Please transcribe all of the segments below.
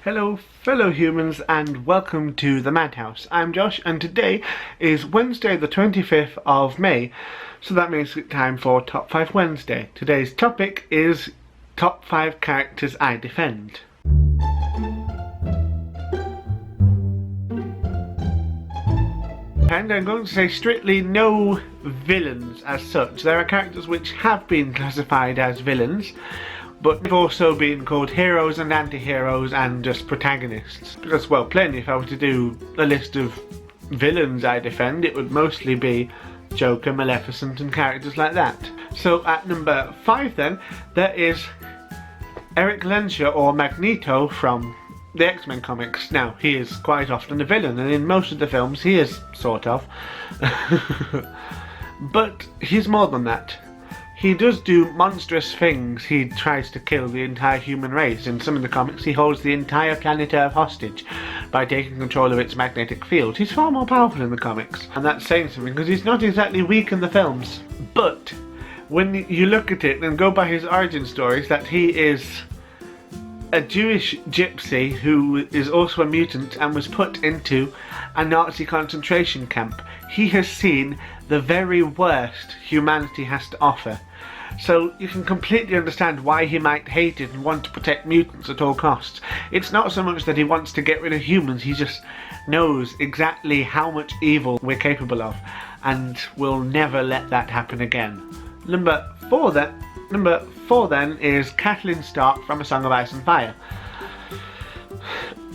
Hello fellow humans and welcome to the Madhouse. I'm Josh and today is Wednesday the 25th of May, so that makes it time for Top 5 Wednesday. Today's topic is Top 5 Characters I Defend. And I'm going to say strictly no villains as such. There are characters which have been classified as villains, but they've also been called heroes and anti-heroes and just protagonists. Because, well, plainly, if I were to do a list of villains I defend, it would mostly be Joker, Maleficent and characters like that. So at number 5 then, there is Eric Lensher, or Magneto, from the X-Men comics. Now, he is quite often a villain, and in most of the films he is, sort of. But he's more than that. He does do monstrous things. He tries to kill the entire human race. In some of the comics, he holds the entire planet Earth hostage by taking control of its magnetic field. He's far more powerful in the comics, and that's saying something, because he's not exactly weak in the films. But when you look at it and go by his origin stories, that he is a Jewish gypsy who is also a mutant and was put into a Nazi concentration camp. He has seen the very worst humanity has to offer. So you can completely understand why he might hate it and want to protect mutants at all costs. It's not so much that he wants to get rid of humans, he just knows exactly how much evil we're capable of and will never let that happen again. Number 4 then is Catalan Stark from A Song of Ice and Fire.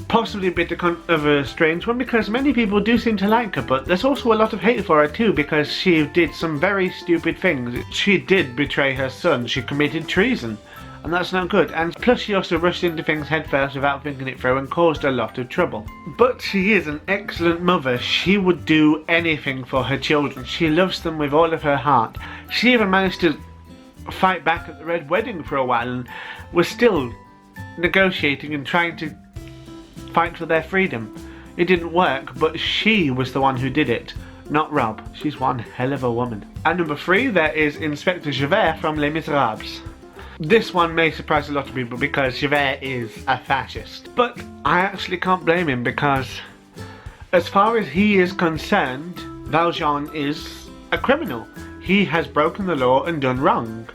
Possibly a bit of a strange one, because many people do seem to like her, but there's also a lot of hate for her too, because she did some very stupid things. She did betray her son, she committed treason, and that's not good. And plus she also rushed into things headfirst without thinking it through and caused a lot of trouble. But she is an excellent mother. She would do anything for her children. She loves them with all of her heart. She even managed to fight back at the Red Wedding for a while and was still negotiating and trying to fight for their freedom. It didn't work, but she was the one who did it, not Rob. She's one hell of a woman. At number 3 there is Inspector Javert from Les Miserables. This one may surprise a lot of people because Javert is a fascist, but I actually can't blame him, because as far as he is concerned, Valjean is a criminal. He has broken the law and done wrong.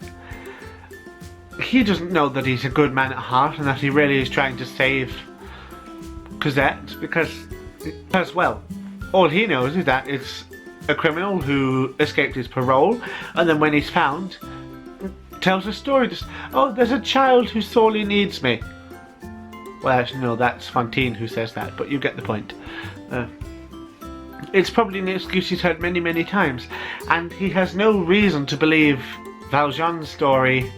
He doesn't know that he's a good man at heart and that he really is trying to save Cosette, because well, all he knows is that it's a criminal who escaped his parole, and then when he's found, tells a story, just, oh, there's a child who sorely needs me. Well, actually no, that's Fantine who says that, but you get the point. It's probably an excuse he's heard many, many times, and he has no reason to believe Valjean's story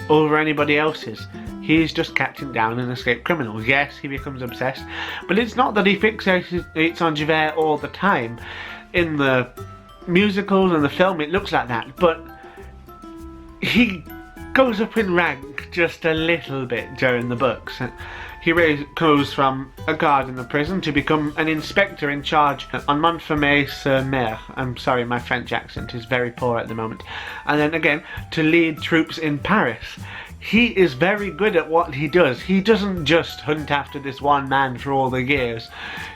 over anybody else's. He's just catching down an escaped criminal. Yes, he becomes obsessed, but it's not that he fixates on Javert all the time. In the musicals and the film it looks like that, but he goes up in rank just a little bit during the books. He goes from a guard in the prison to become an inspector in charge on Montfermeil-sur-Mer. I'm sorry, my French accent is very poor at the moment. And then again, to lead troops in Paris. He is very good at what he does. He doesn't just hunt after this one man for all the years.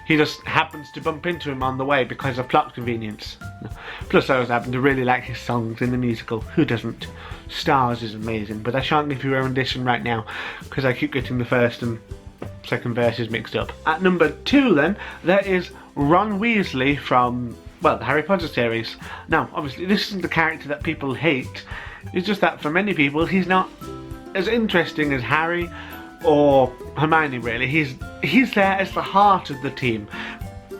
He just happens to bump into him on the way because of plot convenience. Plus I also happen to really like his songs in the musical. Who doesn't? Stars is amazing, but I shan't give you a rendition right now because I keep getting the first and second verses mixed up. At number 2 then, there is Ron Weasley from, well, the Harry Potter series. Now, obviously this isn't the character that people hate. It's just that for many people he's not as interesting as Harry or Hermione, really. He's there as the heart of the team,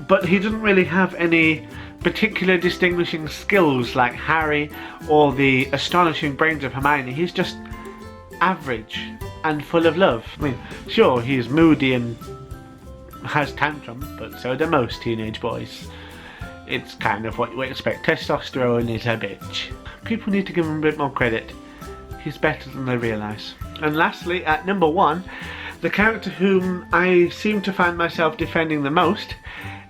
but he doesn't really have any particular distinguishing skills like Harry or the astonishing brains of Hermione. He's just average and full of love. I mean, sure, he's moody and has tantrums, but so do most teenage boys. It's kind of what you expect. Testosterone is a bitch. People need to give him a bit more credit. He's better than they realise. And lastly, at number 1, the character whom I seem to find myself defending the most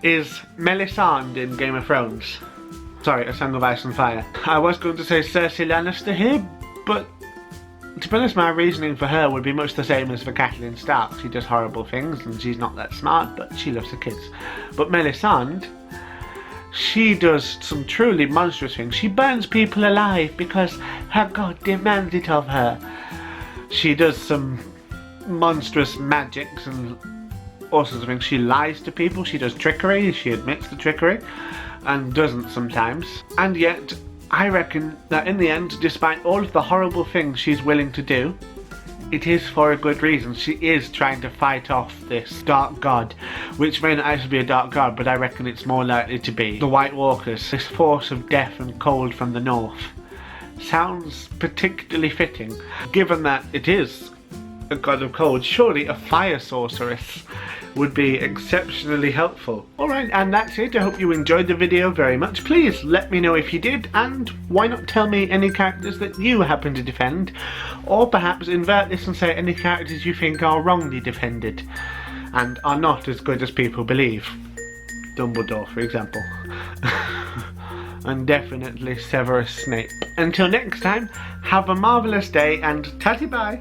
is Melisandre in Game of Thrones. Sorry, A Song of Ice and Fire. I was going to say Cersei Lannister here, but to be honest, my reasoning for her would be much the same as for Catalan Stark. She does horrible things and she's not that smart, but she loves her kids. But Melisande, she does some truly monstrous things. She burns people alive because her god demands it of her. She does some monstrous magics and all sorts of things. She lies to people, she does trickery, she admits the trickery, and doesn't sometimes. And yet, I reckon that in the end, despite all of the horrible things she's willing to do, it is for a good reason. She is trying to fight off this dark god, which may not actually be a dark god, but I reckon it's more likely to be the White Walkers, this force of death and cold from the north. Sounds particularly fitting, given that it is a god of cold. Surely a fire sorceress would be exceptionally helpful. Alright, and that's it. I hope you enjoyed the video very much. Please let me know if you did, and why not tell me any characters that you happen to defend, or perhaps invert this and say any characters you think are wrongly defended and are not as good as people believe. Dumbledore, for example. And definitely Severus Snape. Until next time, have a marvellous day and tatty bye!